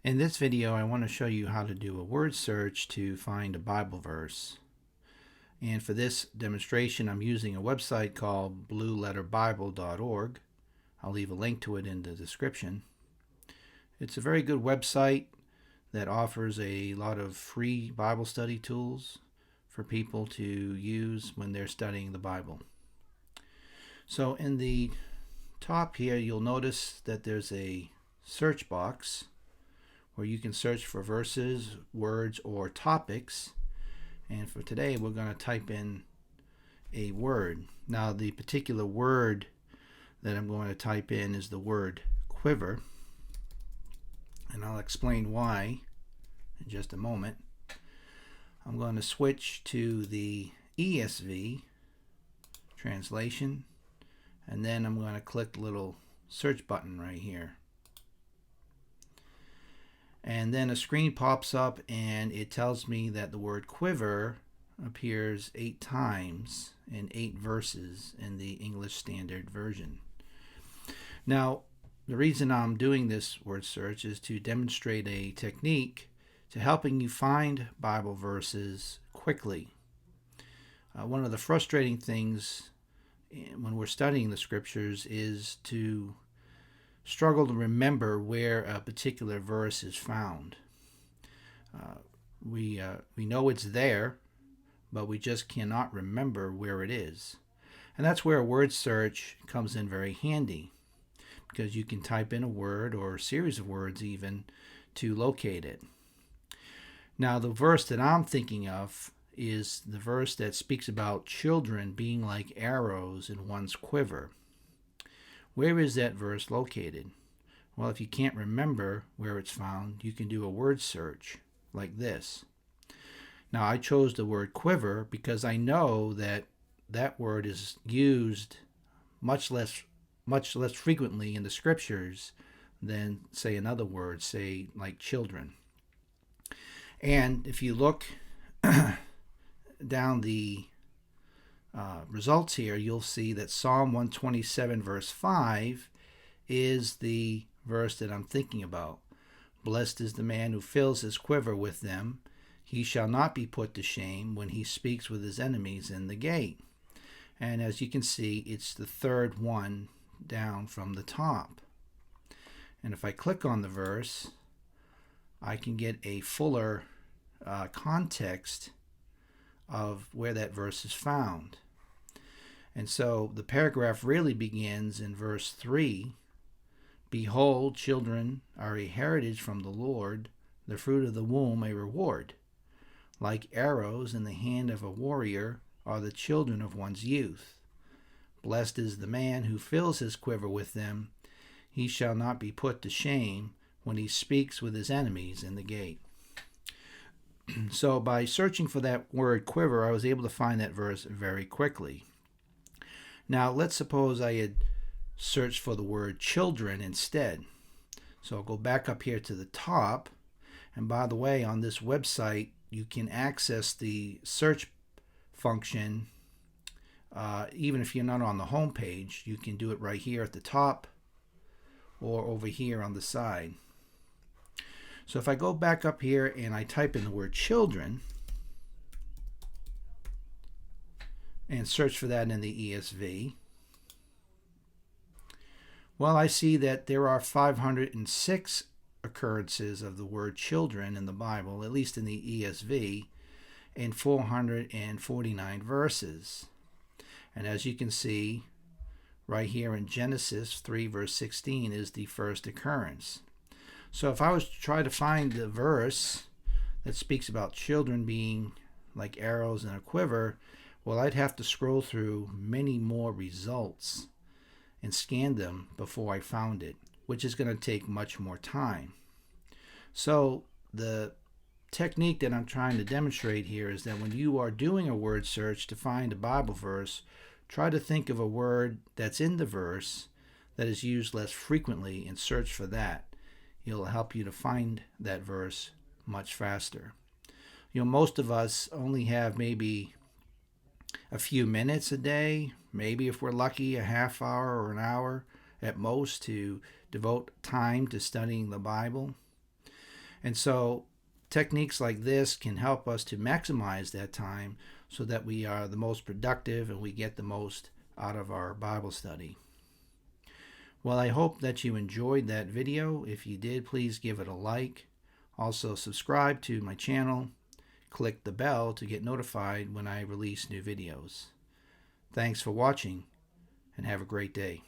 In this video, I want to show you how to do a word search to find a Bible verse. And for this demonstration, I'm using a website called blueletterbible.org. I'll leave a link to it in the description. It's a very good website that offers a lot of free Bible study tools for people to use when they're studying the Bible. So in the top here, you'll notice that there's a search box where you can search for verses, words, or topics. And for today, we're going to type in a word. Now, the particular word that I'm going to type in is the word quiver. And I'll explain why in just a moment. I'm going to switch to the ESV translation, and then I'm going to click the little search button right here. And then a screen pops up and it tells me that the word quiver appears 8 times in 8 verses in the English Standard Version. Now, the reason I'm doing this word search is to demonstrate a technique to helping you find Bible verses quickly. One of the frustrating things when we're studying the scriptures is to struggle to remember where a particular verse is found. We know it's there, but we just cannot remember where it is. And that's where a word search comes in very handy, because you can type in a word or a series of words even to locate it. Now, the verse that I'm thinking of is the verse that speaks about children being like arrows in one's quiver. Where is that verse located? Well, if you can't remember where it's found, you can do a word search like this. Now, I chose the word quiver because I know that that word is used much less frequently in the scriptures than, say, another word, say, like children. And if you look down the results here, you'll see that Psalm 127 verse 5 is the verse that I'm thinking about. Blessed is the man who fills his quiver with them. He shall not be put to shame when he speaks with his enemies in the gate. And as you can see, it's the third one down from the top. And if I click on the verse, I can get a fuller context of where that verse is found. And so the paragraph really begins in verse 3. Behold, children are a heritage from the Lord, the fruit of the womb a reward. Like arrows in the hand of a warrior are the children of one's youth. Blessed is the man who fills his quiver with them. He shall not be put to shame when he speaks with his enemies in the gate. So by searching for that word quiver, I was able to find that verse very quickly. Now, let's suppose I had searched for the word children instead. So I'll go back up here to the top. And by the way, on this website, you can access the search function even if you're not on the home page. You can do it right here at the top or over here on the side. So if I go back up here and I type in the word children and search for that in the ESV, well, I see that there are 506 occurrences of the word children in the Bible, at least in the ESV, and 449 verses. And as you can see, right here in Genesis 3 verse 16 is the first occurrence. So if I was to try to find the verse that speaks about children being like arrows in a quiver, well, I'd have to scroll through many more results and scan them before I found it, which is going to take much more time. So the technique that I'm trying to demonstrate here is that when you are doing a word search to find a Bible verse, try to think of a word that's in the verse that is used less frequently and search for that. It'll help you to find that verse much faster. Most of us only have maybe a few minutes a day, maybe if we're lucky, a half hour or an hour at most to devote time to studying the Bible. And so techniques like this can help us to maximize that time so that we are the most productive and we get the most out of our Bible study. Well, I hope that you enjoyed that video. If you did, please give it a like. Also, subscribe to my channel. Click the bell to get notified when I release new videos. Thanks for watching, and have a great day.